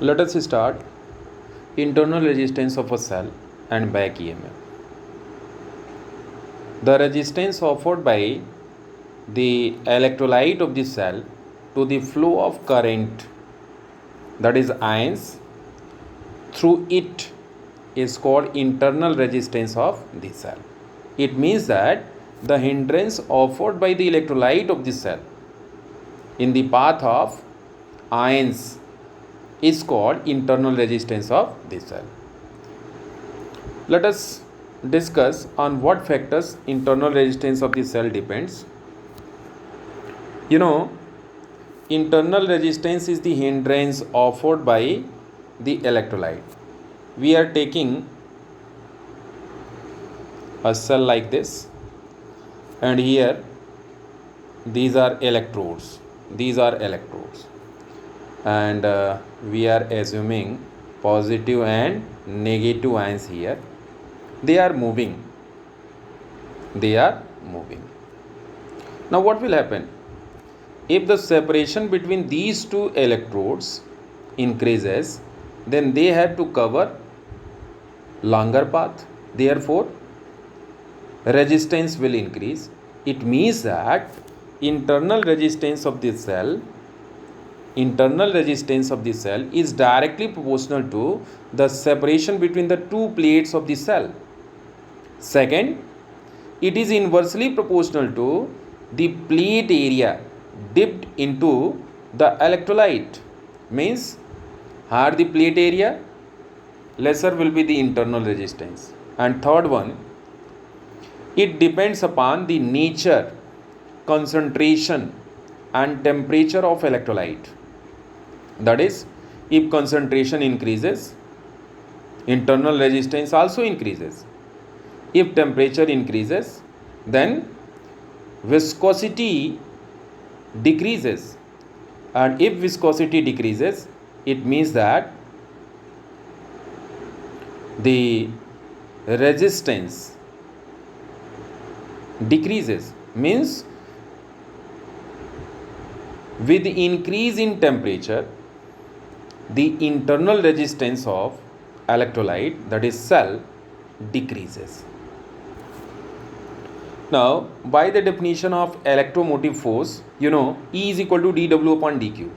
Let us start internal resistance of a cell and back EMF. The resistance offered by the electrolyte of the cell to the flow of current, that is ions, through it is called internal resistance of the cell. It means that the hindrance offered by the electrolyte of the cell in the path of ions is called internal resistance of the cell. Let us discuss on what factors internal resistance of the cell depends. Internal resistance is the hindrance offered by the electrolyte. We are taking a cell like this, and here these are electrodes. And we are assuming positive and negative ions here. They are moving. Now what will happen? If the separation between these two electrodes increases, then they have to cover longer path. Therefore, resistance will increase. It means that internal resistance of the cell is directly proportional to the separation between the two plates of the cell. Second, it is inversely proportional to the plate area dipped into the electrolyte. Means, higher the plate area, lesser will be the internal resistance. And third one, it depends upon the nature, concentration and temperature of electrolyte. That is, if concentration increases, internal resistance also increases. If temperature increases, then viscosity decreases. And if viscosity decreases, it means that the resistance decreases. Means, with the increase in temperature, the internal resistance of electrolyte, that is cell, decreases. Now, by the definition of electromotive force, E is equal to dW upon dQ.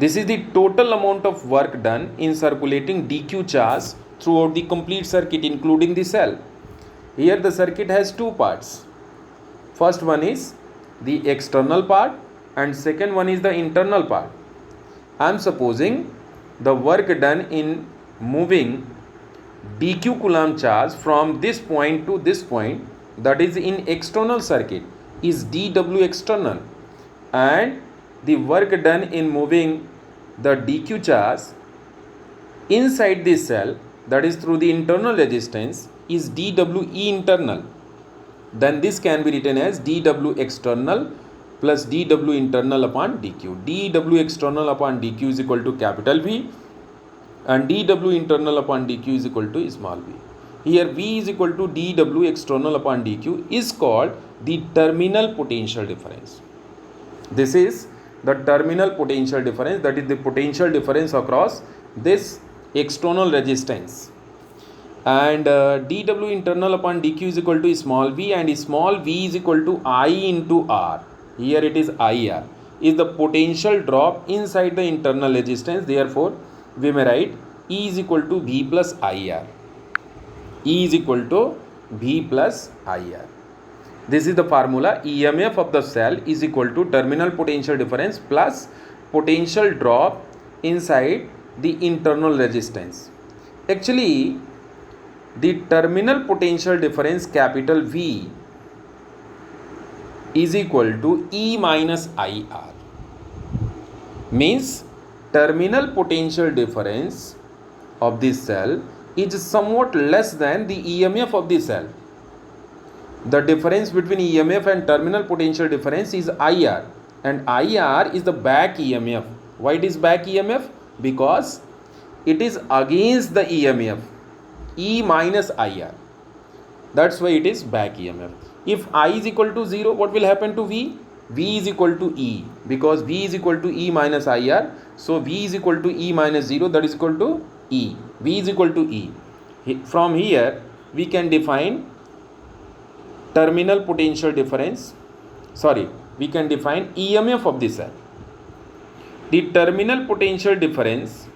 This is the total amount of work done in circulating dQ charge throughout the complete circuit, including the cell. Here the circuit has two parts. First one is the external part and second one is the internal part. I am supposing the work done in moving dQ coulomb charge from this point to this point, that is in external circuit, is dW external, and the work done in moving the dQ charge inside this cell, that is through the internal resistance, is dWe internal. Then this can be written as dW external plus dW internal upon dQ. dW external upon dQ is equal to capital V and dW internal upon dQ is equal to small v. Here V is equal to dW external upon dQ is called the terminal potential difference. This is the terminal potential difference, that is the potential difference across this external resistance. And dW internal upon dQ is equal to small v, and small v is equal to I into R. Here it is IR, is the potential drop inside the internal resistance. Therefore, we may write E is equal to V plus IR. This is the formula. EMF of the cell is equal to terminal potential difference plus potential drop inside the internal resistance. Actually, the terminal potential difference capital V is equal to E minus IR. Means, terminal potential difference of this cell is somewhat less than the EMF of the cell. The difference between EMF and terminal potential difference is IR, and IR is the back EMF. Why it is back EMF? Because it is against the EMF, E minus IR. That's why it is back EMF. If I is equal to 0, what will happen to V? V is equal to E, because V is equal to E minus IR. So V is equal to E minus 0, that is equal to E. V is equal to E. From here we can define terminal potential difference. Sorry, we can define EMF of the cell. The terminal potential difference,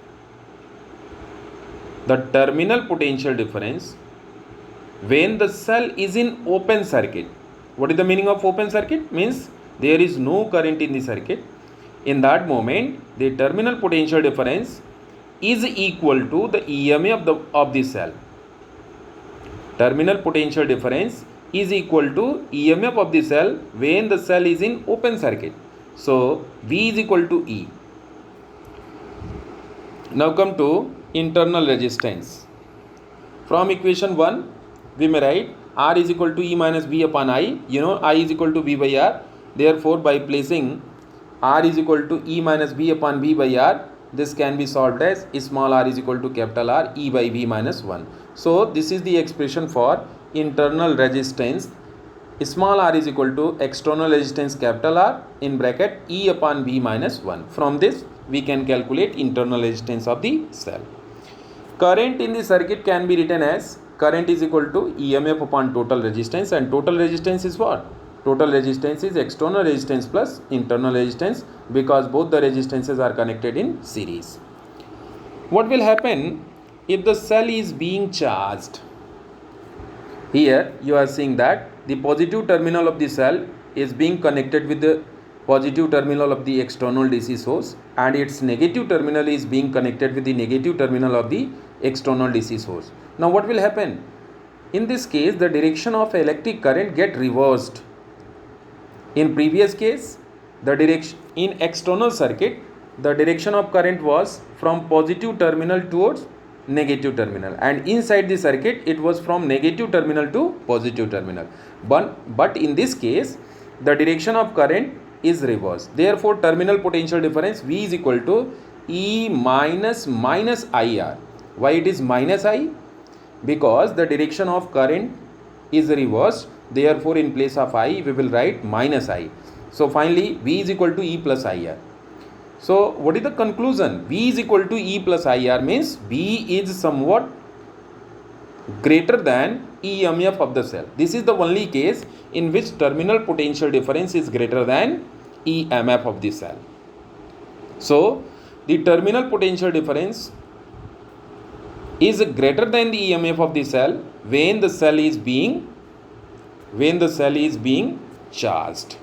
when the cell is in open circuit. What is the meaning of open circuit? Means there is no current in the circuit. In that moment, the terminal potential difference is equal to the EMF of the cell. Terminal potential difference is equal to EMF of the cell when the cell is in open circuit. So V is equal to E. Now come to internal resistance. From equation 1, we may write R is equal to E minus V upon I. You know, I is equal to V by R. Therefore, by placing R is equal to E minus V upon V by R, this can be solved as small r is equal to capital R, E by V minus 1. So, this is the expression for internal resistance. Small r is equal to external resistance capital R in bracket E upon V minus 1. From this, we can calculate internal resistance of the cell. Current in the circuit can be written as current is equal to EMF upon total resistance, and total resistance is what? Total resistance is external resistance plus internal resistance, because both the resistances are connected in series. What will happen if the cell is being charged? Here you are seeing that the positive terminal of the cell is being connected with the positive terminal of the external DC source, and its negative terminal is being connected with the negative terminal of the external DC source. Now what will happen? In this case, the direction of electric current get reversed. In previous case, the direction in external circuit, the direction of current was from positive terminal towards negative terminal, and inside the circuit it was from negative terminal to positive terminal. But in this case, the direction of current is reversed. Therefore, terminal potential difference V is equal to E minus IR. Why it is minus I? Because the direction of current is reversed. Therefore, in place of I, we will write minus I. So, finally, V is equal to E plus IR. So, what is the conclusion? V is equal to E plus IR means V is somewhat greater than EMF of the cell. This is the only case in which terminal potential difference is greater than EMF of the cell. So, the terminal potential difference is greater than the EMF of the cell when the cell is being charged.